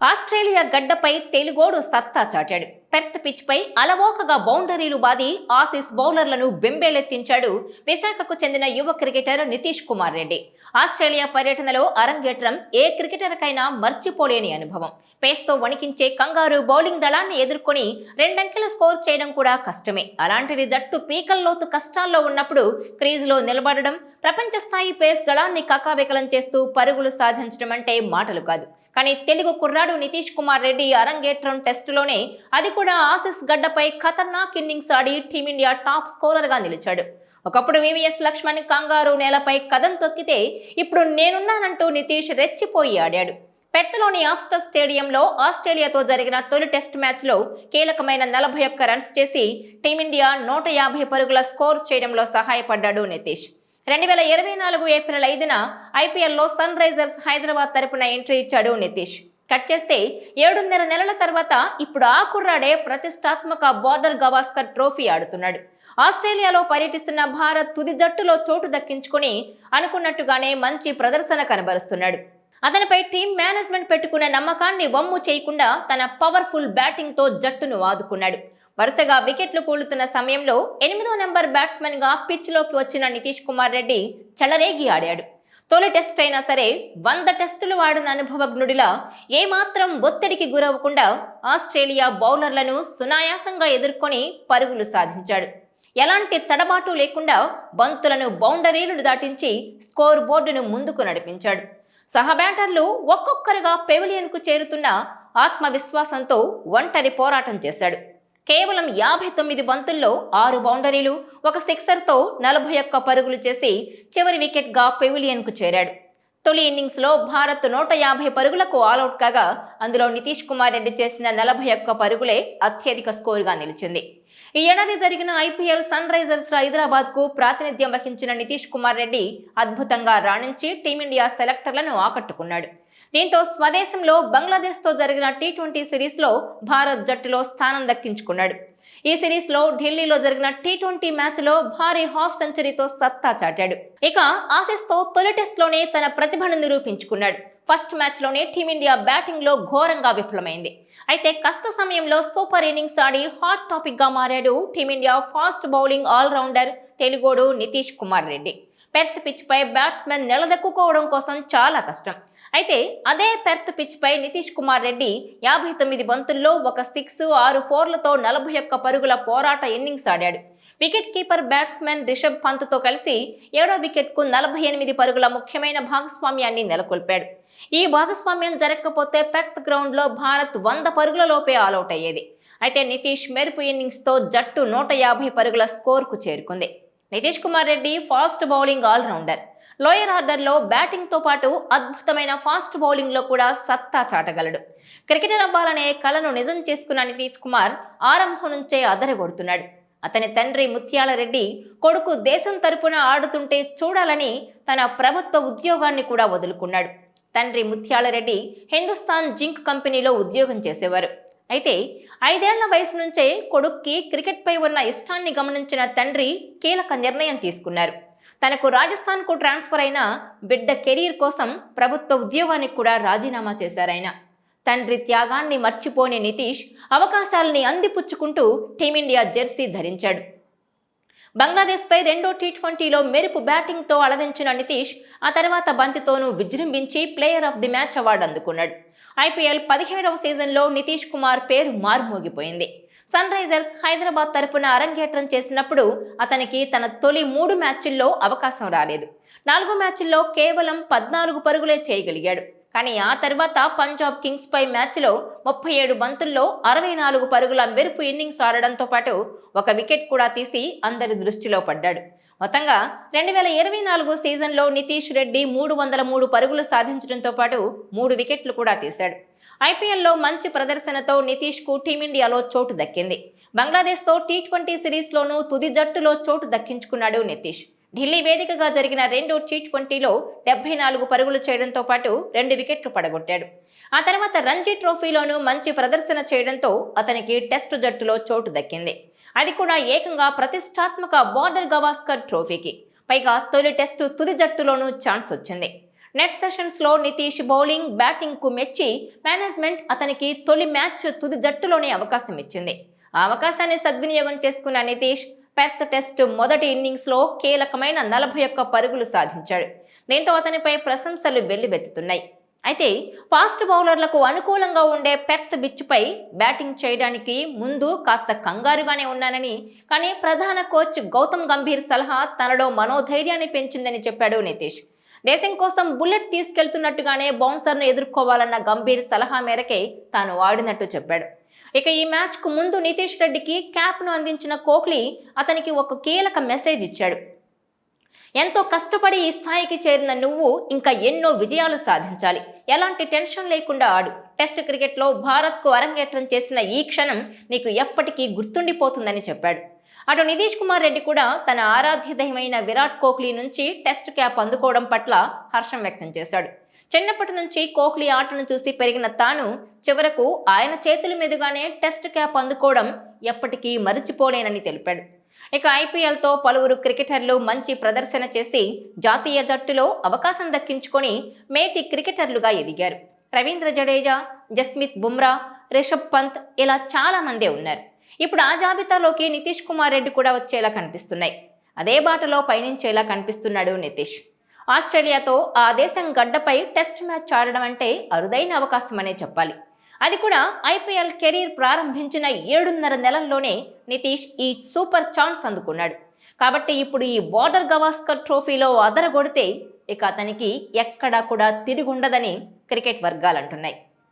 Australia గడ్డపై తెలుగోడు సత్తా చాటాడు. Perth పిచ్పై అలవోకగా బౌండరీలు బాది ఆసీస్ బౌలర్లను బెంబేలెత్తించాడు విశాఖకు చెందిన యువ క్రికెటర్ నితీష్ కుమార్ రెడ్డి. ఆస్ట్రేలియా పర్యటనలో అరంగేట్రం ఏ క్రికెటర్కైనా మర్చిపోలేని అనుభవం. పేస్తో వణికించే కంగారు బౌలింగ్ దళాన్ని ఎదుర్కొని రెండంకెల స్కోర్ చేయడం కూడా కష్టమే. అలాంటిది జట్టు పీకల్లోతు కష్టాల్లో ఉన్నప్పుడు క్రీజులో నిలబడడం, ప్రపంచ స్థాయి పేస్ దళాన్ని కకావికలం చేస్తూ పరుగులు సాధించడం అంటే మాటలు కాదు. కానీ తెలుగు కుర్రాడు నితీష్ కుమార్ రెడ్డి అరంగేట్రం టెస్టులోనే, అది కూడా ఆసీస్ గడ్డపై ఖతర్నాక్ ఇన్నింగ్స్ ఆడి టీమిండియా టాప్ స్కోరర్గా నిలిచాడు. ఒకప్పుడు వివిఎస్ లక్ష్మణ్ కంగారు నేలపై కదం తొక్కితే ఇప్పుడు నేనున్నానంటూ నితీష్ రెచ్చిపోయి ఆడాడు. పెర్త్లోని ఆఫ్స్టర్ స్టేడియంలో ఆస్ట్రేలియాతో జరిగిన తొలి టెస్ట్ మ్యాచ్లో కీలకమైన 41 రన్స్ చేసి టీమిండియా 150 పరుగుల స్కోర్ చేయడంలో సహాయపడ్డాడు నితీష్. 2024 ఏప్రిల్ 5న ఐపీఎల్లో సన్ రైజర్స్ హైదరాబాద్ తరపున ఎంట్రీ ఇచ్చాడు నితీష్. కట్ చేస్తే 7.5 నెలల తర్వాత ఇప్పుడు ఆ కుర్రాడే ప్రతిష్టాత్మక బోర్డర్ గవాస్కర్ ట్రోఫీ ఆడుతున్నాడు. ఆస్ట్రేలియాలో పర్యటిస్తున్న భారత్ తుది జట్టులో చోటు దక్కించుకుని అనుకున్నట్టుగానే మంచి ప్రదర్శన కనబరుస్తున్నాడు. అతనిపై టీం మేనేజ్మెంట్ పెట్టుకున్న నమ్మకాన్ని వమ్ము చేయకుండా తన పవర్ఫుల్ బ్యాటింగ్తో జట్టును ఆదుకున్నాడు. వరుసగా వికెట్లు కూలుతున్న సమయంలో 8వ నెంబర్ బ్యాట్స్మెన్ గా పిచ్లోకి వచ్చిన నితీష్ కుమార్ రెడ్డి చెలరేగి ఆడాడు. తొలి టెస్ట్ అయినా సరే 100 టెస్టులు ఆడిన అనుభవజ్ఞుడిలా ఏమాత్రం ఒత్తిడికి గురవ్వకుండా ఆస్ట్రేలియా బౌలర్లను సునాయాసంగా ఎదుర్కొని పరుగులు సాధించాడు. ఎలాంటి తడబాటు లేకుండా బంతులను బౌండరీలు దాటించి స్కోర్ బోర్డును ముందుకు నడిపించాడు. సహ బ్యాటర్లు ఒక్కొక్కరుగా పెవిలియన్కు చేరుతున్న ఆత్మవిశ్వాసంతో ఒంటరి పోరాటం చేశాడు. కేవలం 59 బంతుల్లో 6 బౌండరీలు, 1 సిక్సర్తో 41 పరుగులు చేసి చివరి వికెట్గా పెవిలియన్కు చేరాడు. తొలి ఇన్నింగ్స్లో భారత్ 150 పరుగులకు ఆలౌట్ కాగా అందులో నితీష్ కుమార్ రెడ్డి చేసిన 41 పరుగులే అత్యధిక స్కోరుగా నిలిచింది. ఈ ఏడాది జరిగిన ఐపీఎల్ సన్ రైజర్స్ హైదరాబాద్కు ప్రాతినిధ్యం వహించిన నితీష్ కుమార్ రెడ్డి అద్భుతంగా రాణించి టీమిండియా సెలెక్టర్లను ఆకట్టుకున్నాడు. దీంతో స్వదేశంలో బంగ్లాదేశ్తో జరిగిన టీ20 సిరీస్లో భారత్ జట్టులో స్థానం దక్కించుకున్నాడు. ఈ సిరీస్లో ఢిల్లీలో జరిగిన టీ20 మ్యాచ్లో భారీ హాఫ్ సెంచరీతో సత్తా చాటాడు. ఇక ఆసీస్తో తొలి టెస్ట్లోనే తన ప్రతిభను నిరూపించుకున్నాడు. ఫస్ట్ మ్యాచ్లోనే టీమిండియా బ్యాటింగ్లో ఘోరంగా విఫలమైంది. అయితే కష్ట సమయంలో సూపర్ ఇన్నింగ్స్ ఆడి హాట్ టాపిక్గా మారాడు టీమిండియా ఫాస్ట్ బౌలింగ్ ఆల్రౌండర్ తెలుగోడు నితీష్ కుమార్ రెడ్డి. పెర్త్ పిచ్పై బ్యాట్స్మెన్ నిలదొక్కుకోవడం కోసం చాలా కష్టం. అయితే అదే పెర్త్ పిచ్పై నితీష్ కుమార్ రెడ్డి 59 బంతుల్లో 1 సిక్స్ 6 ఫోర్లతో 41 పరుగుల పోరాట ఇన్నింగ్స్ ఆడాడు. వికెట్ కీపర్ బ్యాట్స్మెన్ రిషబ్ పంత్తో కలిసి 7వ వికెట్కు 48 పరుగుల ముఖ్యమైన భాగస్వామ్యాన్ని నెలకొల్పాడు. ఈ భాగస్వామ్యం జరగకపోతే పెర్త్ గ్రౌండ్లో భారత్ 100 పరుగుల లోపే ఆలౌట్ అయ్యేది. అయితే నితీష్ మెరుపు ఇన్నింగ్స్తో జట్టు 150 పరుగుల స్కోర్కు చేరుకుంది. Nitish Kumar Reddy fast bowling allrounder. Lower ఆర్డర్లో బ్యాటింగ్తో పాటు అద్భుతమైన ఫాస్ట్ బౌలింగ్లో కూడా సత్తా చాటగలడు. క్రికెటర్ అవ్వాలనే కలను నిజం చేసుకున్న నితీష్ కుమార్ ఆరంభం నుంచే అదరగొడుతున్నాడు. అతని తండ్రి ముత్యాల రెడ్డి కొడుకు దేశం తరపున ఆడుతుంటే చూడాలని తన ప్రభుత్వ ఉద్యోగాన్ని కూడా వదులుకున్నాడు. తండ్రి ముత్యాల రెడ్డి హిందుస్థాన్ జింక్ కంపెనీలో ఉద్యోగం చేసేవారు. అయితే 5 ఏళ్ల వయసు నుంచే కొడుక్కి క్రికెట్పై ఉన్న ఇష్టాన్ని గమనించిన తండ్రి కీలక నిర్ణయం తీసుకున్నారు. తనకు రాజస్థాన్కు ట్రాన్స్ఫర్ అయిన బిడ్డ కెరీర్ కోసం ప్రభుత్వ ఉద్యోగానికి కూడా రాజీనామా చేశారాయన. తండ్రి త్యాగాన్ని మర్చిపోని నితీష్ అవకాశాలని అందిపుచ్చుకుంటూ టీమిండియా జెర్సీ ధరించాడు. బంగ్లాదేశ్పై 2వ టీ20లో మెరుపు బ్యాటింగ్తో అలరించిన నితీష్ ఆ తర్వాత బంతితోనూ విజృంభించి player of the match award అందుకున్నాడు. ఐపీఎల్ 17వ సీజన్లో నితీష్ కుమార్ పేరు మారుమోగిపోయింది. సన్ రైజర్స్ హైదరాబాద్ తరపున అరంగేట్రం చేసినప్పుడు అతనికి తన తొలి 3 మ్యాచ్ల్లో అవకాశం రాలేదు. 4 మ్యాచ్ల్లో కేవలం 14 పరుగులే చేయగలిగాడు. కానీ ఆ తర్వాత పంజాబ్ కింగ్స్ పై మ్యాచ్లో 37 బంతుల్లో 64 పరుగుల మెరుపు ఇన్నింగ్స్ ఆడడంతో పాటు 1 వికెట్ కూడా తీసి అందరి దృష్టిలో పడ్డాడు. మొత్తంగా 2024 సీజన్లో నితీష్ రెడ్డి 303 పరుగులు సాధించడంతో పాటు 3 వికెట్లు కూడా తీశాడు. ఐపీఎల్లో మంచి ప్రదర్శనతో నితీష్కు టీమిండియాలో చోటు దక్కింది. బంగ్లాదేశ్తో టీ20 సిరీస్లోనూ తుది జట్టులో చోటు దక్కించుకున్నాడు నితీష్. ఢిల్లీ వేదికగా జరిగిన 2వ టీ20లో 74 పరుగులు చేయడంతో పాటు 2 వికెట్లు పడగొట్టాడు. ఆ తర్వాత రంజీ ట్రోఫీలోనూ మంచి ప్రదర్శన చేయడంతో అతనికి టెస్టు జట్టులో చోటు దక్కింది. అది కూడా ఏకంగా ప్రతిష్టాత్మక బోర్డర్ గవాస్కర్ ట్రోఫీకి. పైగా తొలి టెస్టు తుది జట్టులోనూ ఛాన్స్ వచ్చింది. నెట్ సెషన్స్లో నితీష్ బౌలింగ్ బ్యాటింగ్కు మెచ్చి మేనేజ్మెంట్ అతనికి తొలి మ్యాచ్ తుది జట్టులోనే అవకాశం ఇచ్చింది. ఆ అవకాశాన్ని సద్వినియోగం చేసుకున్న నితీష్ పెర్త్ టెస్ట్ మొదటి ఇన్నింగ్స్లో కీలకమైన 41 పరుగులు సాధించాడు. దీంతో అతనిపై ప్రశంసలు వెల్లువెత్తుతున్నాయి. అయితే ఫాస్ట్ బౌలర్లకు అనుకూలంగా ఉండే పెర్త్ పిచ్పై బ్యాటింగ్ చేయడానికి ముందు కాస్త కంగారుగానే ఉన్నానని, కానీ ప్రధాన కోచ్ గౌతమ్ గంభీర్ సలహా తనలో మనోధైర్యాన్ని పెంచిందని చెప్పాడు నితీష్. దేశం కోసం బుల్లెట్ తీసుకెళ్తున్నట్టుగానే బౌన్సర్ను ఎదుర్కోవాలన్న గంభీర్ సలహా మేరకే తాను ఆడినట్టు చెప్పాడు. ఇక ఈ మ్యాచ్కు ముందు నితీష్ రెడ్డికి క్యాప్ను అందించిన కోహ్లీ అతనికి ఒక కీలక మెసేజ్ ఇచ్చాడు. ఎంతో కష్టపడి ఈ స్థాయికి చేరిన నువ్వు ఇంకా ఎన్నో విజయాలు సాధించాలి. ఎలాంటి టెన్షన్ లేకుండా ఆడు. టెస్ట్ క్రికెట్లో భారత్కు అరంగేట్రం చేసిన ఈ క్షణం నీకు ఎప్పటికీ గుర్తుండిపోతుందని చెప్పాడు. అటు నితీష్ కుమార్ రెడ్డి కూడా తన ఆరాధ్య దైవమైన విరాట్ కోహ్లీ నుంచి టెస్ట్ క్యాప్ అందుకోవడం పట్ల హర్షం వ్యక్తం చేశాడు. చిన్నప్పటి నుంచి కోహ్లీ ఆటను చూసి పెరిగిన తాను చివరకు ఆయన చేతుల మీదుగానే టెస్ట్ క్యాప్ అందుకోవడం ఎప్పటికీ మరిచిపోలేనని తెలిపాడు. ఇక ఐపీఎల్తో పలువురు క్రికెటర్లు మంచి ప్రదర్శన చేసి జాతీయ జట్టులో అవకాశం దక్కించుకొని మేటి క్రికెటర్లుగా ఎదిగారు. రవీంద్ర జడేజా, జస్మిత్ బుమ్రా, రిషబ్ పంత్ ఇలా చాలా మందే ఉన్నారు. ఇప్పుడు ఆ జాబితాలోకి నితీష్ కుమార్ రెడ్డి కూడా వచ్చేలా కనిపిస్తున్నాయి. అదే బాటలో పయనించేలా కనిపిస్తున్నాడు నితీష్. ఆస్ట్రేలియాతో ఆ దేశం గడ్డపై టెస్ట్ మ్యాచ్ ఆడడం అంటే అరుదైన అవకాశమనే చెప్పాలి. అది కూడా ఐపీఎల్ కెరీర్ ప్రారంభించిన 7.5 నెలల్లోనే నితీష్ ఈ సూపర్ ఛాన్స్ అందుకున్నాడు. కాబట్టి ఇప్పుడు ఈ బోర్డర్ గవాస్కర్ ట్రోఫీలో అదరగొడితే ఇక అతనికి ఎక్కడా కూడా తిరుగుండదని క్రికెట్ వర్గాలు అంటున్నాయి.